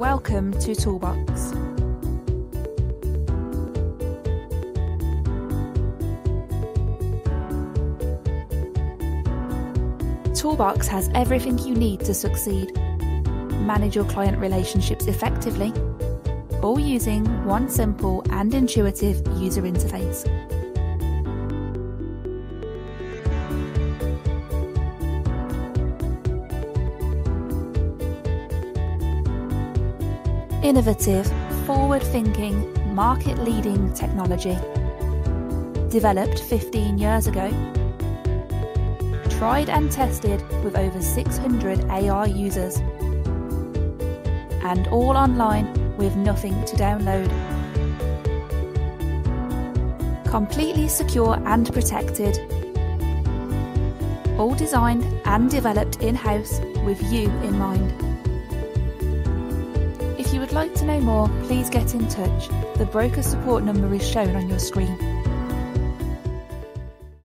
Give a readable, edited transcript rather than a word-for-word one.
Welcome to Toolbox. Toolbox has everything you need to succeed. Manage your client relationships effectively, all using one simple and intuitive user interface. Innovative, forward-thinking, market-leading technology. Developed 15 years ago. Tried and tested with over 600 AR users. And all online with nothing to download. Completely secure and protected. All designed and developed in-house with you in mind. If you would like to know more, please get in touch. The broker support number is shown on your screen.